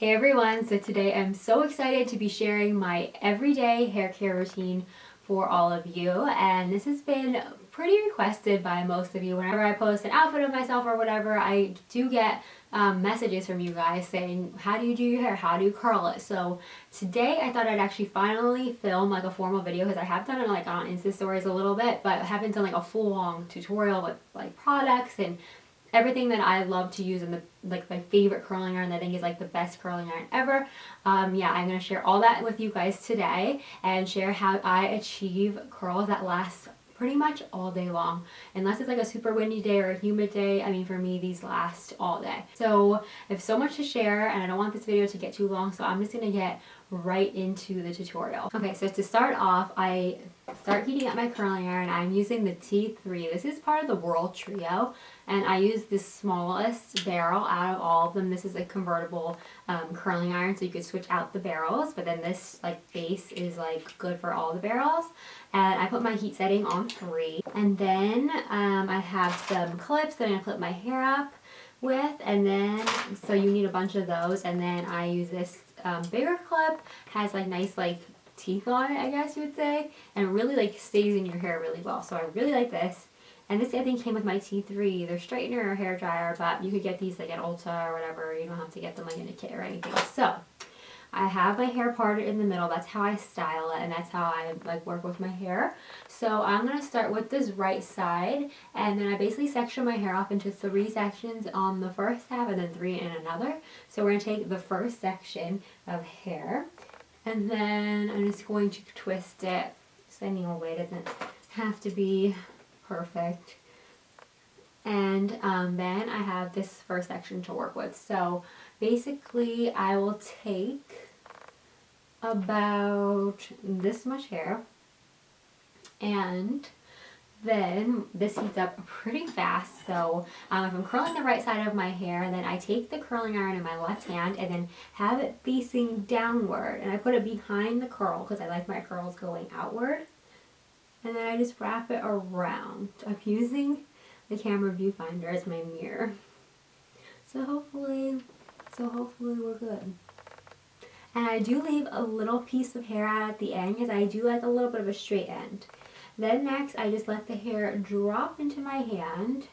Hey everyone, so today I'm so excited to be sharing my everyday hair care routine for all of you, and this has been pretty requested by most of you. Whenever I post an outfit of myself or whatever, I do get messages from you guys saying, how do you do your hair? How do you curl it? So today I thought I'd actually finally film like a formal video, because I have done it like on Insta stories a little bit, but I haven't done like a full long tutorial with like products and everything that I love to use in the like my favorite curling iron that I think is like the best curling iron ever. Yeah, I'm gonna share all that with you guys today and share how I achieve curls that last pretty much all day long. Unless it's like a super windy day or a humid day, I mean for me these last all day. So I have so much to share and I don't want this video to get too long, so I'm just gonna get right into the tutorial. Okay, so to start off, I start heating up my curling iron. I'm using the T3. This is part of the Whirl Trio, and I use the smallest barrel out of all of them. This is a convertible curling iron, so you could switch out the barrels, but then this like base is like good for all the barrels. And I put my heat setting on 3, and then I have some clips that I'm gonna clip my hair up with, and then so you need a bunch of those, and then I use this bigger clip, has like nice like teeth on it, I guess you would say, and it really like stays in your hair really well, so I really like this. And this I think came with my T3, either straightener or hair dryer, but you could get these like at Ulta or whatever. You don't have to get them like in a kit or anything. So I have my hair parted in the middle. That's how I style it, and that's how I like work with my hair. So I'm gonna start with this right side, and then I basically section my hair off into 3 sections on the first half and then 3 in another. So we're gonna take the first section of hair, and then I'm just going to twist it. So anyway, it doesn't have to be perfect. And then I have this first section to work with. So basically I will take about this much hair, and then this heats up pretty fast. So if I'm curling the right side of my hair, then I take the curling iron in my left hand and then have it facing downward, and I put it behind the curl because I like my curls going outward, and then I just wrap it around. I'm using the camera viewfinder as my mirror. So hopefully we're good. And I do leave a little piece of hair out at the end because I do like a little bit of a straight end. Then next I just let the hair drop into my hand.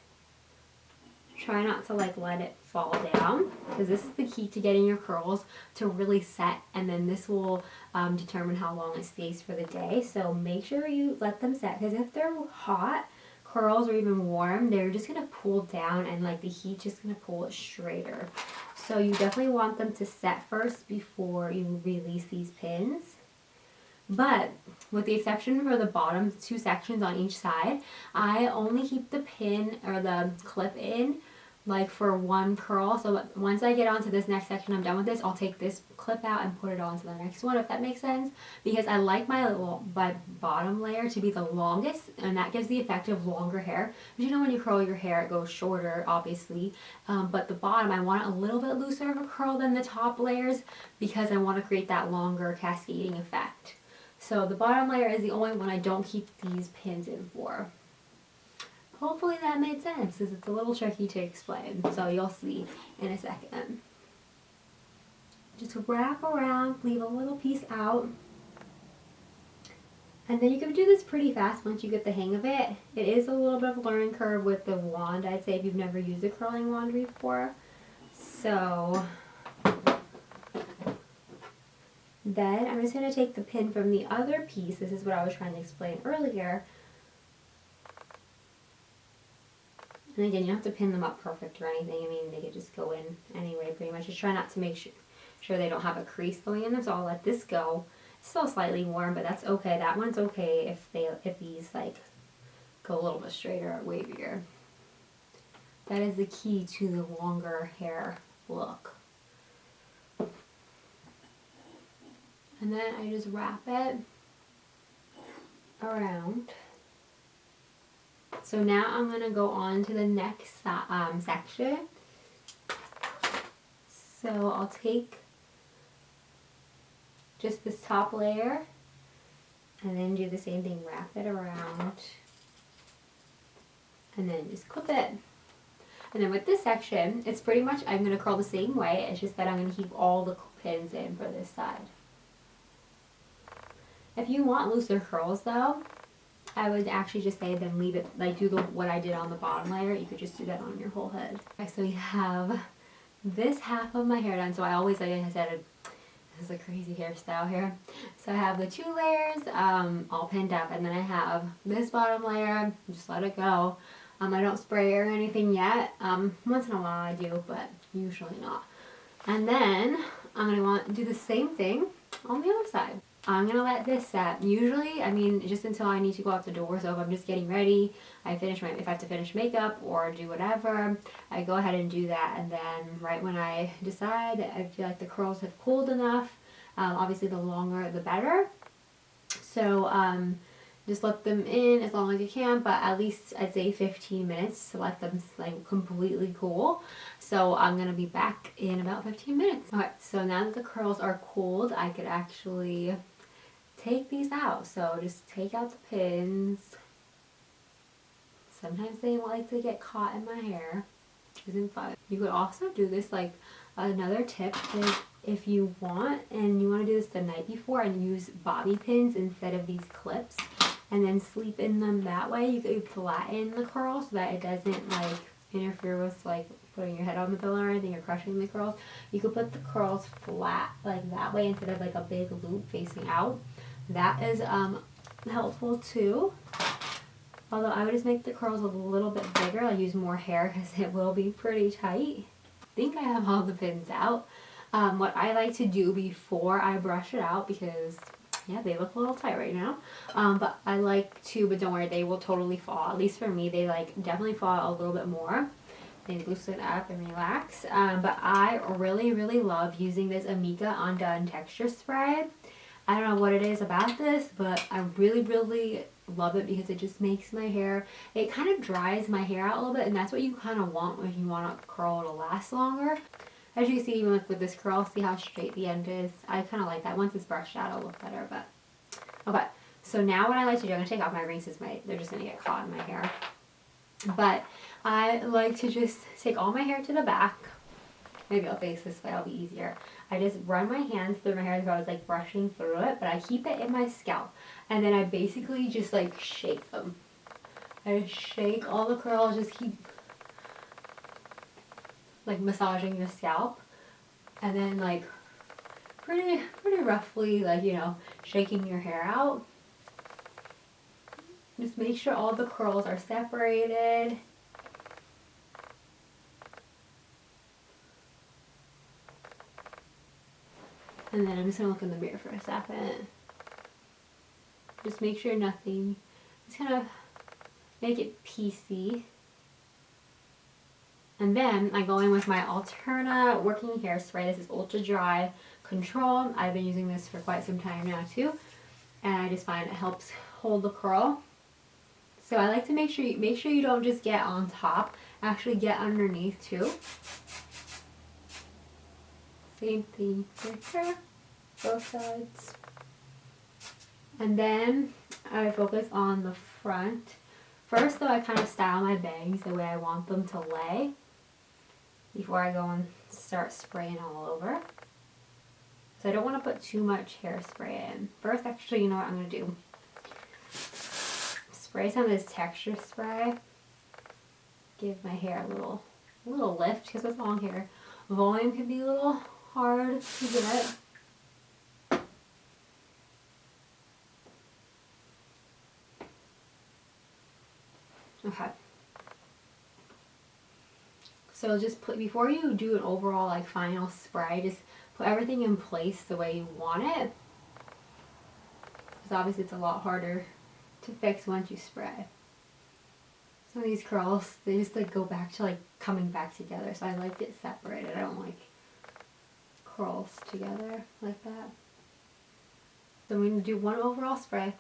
Try not to like let it fall down, because this is the key to getting your curls to really set, and then this will determine how long it stays for the day. So make sure you let them set, because if they're hot curls or even warm, they're just gonna pull down, and like the heat just gonna pull it straighter. So you definitely want them to set first before you release these pins. But with the exception for the bottom 2 sections on each side, I only keep the pin or the clip in like for 1 curl. So once I get onto this next section, I'm done with this, I'll take this clip out and put it onto the next one, if that makes sense, because I like my bottom layer to be the longest, and that gives the effect of longer hair. Because you know when you curl your hair it goes shorter obviously, but the bottom I want it a little bit looser of a curl than the top layers, because I want to create that longer cascading effect. So the bottom layer is the only one I don't keep these pins in for. Hopefully that made sense, because it's a little tricky to explain, so you'll see in a second. Just wrap around, leave a little piece out, and then you can do this pretty fast once you get the hang of it. It is a little bit of a learning curve with the wand, I'd say, if you've never used a curling wand before. So then I'm just going to take the pin from the other piece. This is what I was trying to explain earlier. And again, you don't have to pin them up perfect or anything. I mean, they could just go in anyway, pretty much. Just try not to make sure they don't have a crease going in them. So I'll let this go. It's still slightly warm, but that's okay. That one's okay if these like go a little bit straighter or wavier. That is the key to the longer hair look. And then I just wrap it around. So now I'm going to go on to the next section. So I'll take just this top layer and then do the same thing, wrap it around, and then just clip it. And then with this section, it's pretty much, I'm going to curl the same way. It's just that I'm going to keep all the pins in for this side. If you want looser curls though, I would actually just say then leave it, like do what I did on the bottom layer. You could just do that on your whole head. Okay, so we have this half of my hair done. So I always, like I said, this is a crazy hairstyle here. So I have the 2 layers all pinned up, and then I have this bottom layer. Just let it go. I don't spray or anything yet. Once in a while I do, but usually not. And then I'm gonna want to do the same thing on the other side. I'm gonna let this set. Usually, I mean, just until I need to go out the door. So if I'm just getting ready, if I have to finish makeup or do whatever, I go ahead and do that. And then right when I decide I feel like the curls have cooled enough, obviously the longer the better. So just let them in as long as you can, but at least I'd say 15 minutes to let them like completely cool. So I'm gonna be back in about 15 minutes. Okay, so now that the curls are cooled, I could actually take these out. So just take out the pins. Sometimes they like to get caught in my hair, which isn't fun. You could also do this, like another tip is if you want, and you want to do this the night before and use bobby pins instead of these clips, and then sleep in them that way. You could flatten the curl so that it doesn't like interfere with like putting your head on the pillow or anything or crushing the curls. You could put the curls flat like that way instead of like a big loop facing out. That is helpful too. Although I would just make the curls a little bit bigger. I'll use more hair because it will be pretty tight. I think I have all the pins out. What I like to do before I brush it out, because yeah, they look a little tight right now. But I like to, but don't worry, they will totally fall. At least for me, they like definitely fall a little bit more. They loosen up and relax. But I really, really love using this Amika Undone Texture Spray. I don't know what it is about this, but I really, really love it because it just makes my hair, it kind of dries my hair out a little bit, and that's what you kind of want when you want a curl to last longer. As you can see, even with this curl, see how straight the end is? I kind of like that. Once it's brushed out, it'll look better, but okay. So now what I like to do, I'm going to take off my rings because they're just going to get caught in my hair. But I like to just take all my hair to the back. Maybe I'll face this way, it'll be easier. I just run my hands through my hair as I was like brushing through it, but I keep it in my scalp. And then I basically just like shake them. I just shake all the curls, just keep like massaging your scalp. And then like pretty roughly, like, you know, shaking your hair out. Just make sure all the curls are separated. And then I'm just going to look in the mirror for a second. Just make sure nothing, just kind of make it piecey. And then I go in with my Alterna Working Hairspray. This is Ultra Dry Control. I've been using this for quite some time now too. And I just find it helps hold the curl. So I like to make sure you don't just get on top, actually get underneath too. Same thing with her, both sides. And then I focus on the front. First though, I kind of style my bangs the way I want them to lay before I go and start spraying all over. So I don't want to put too much hairspray in. First, actually, you know what I'm going to do? Spray some of this texture spray. Give my hair a little lift, because with long hair, volume can be a little hard to get. Okay. So just put, before you do an overall like final spray, just put everything in place the way you want it. Because obviously it's a lot harder to fix once you spray. Some of these curls, they just like go back to like coming back together. So I like it separated. I don't like curls together like that. So I'm going to do one overall spray.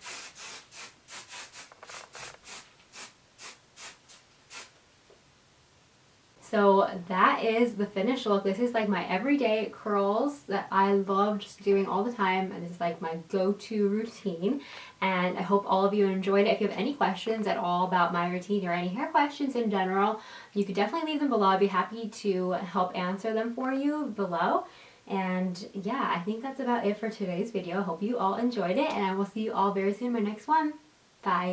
So that is the finished look. This is like my everyday curls that I love just doing all the time, and this is like my go-to routine, and I hope all of you enjoyed it. If you have any questions at all about my routine or any hair questions in general, you could definitely leave them below. I'd be happy to help answer them for you below. And yeah, I think that's about it for today's video. Hope you all enjoyed it, and I will see you all very soon in my next one. Bye!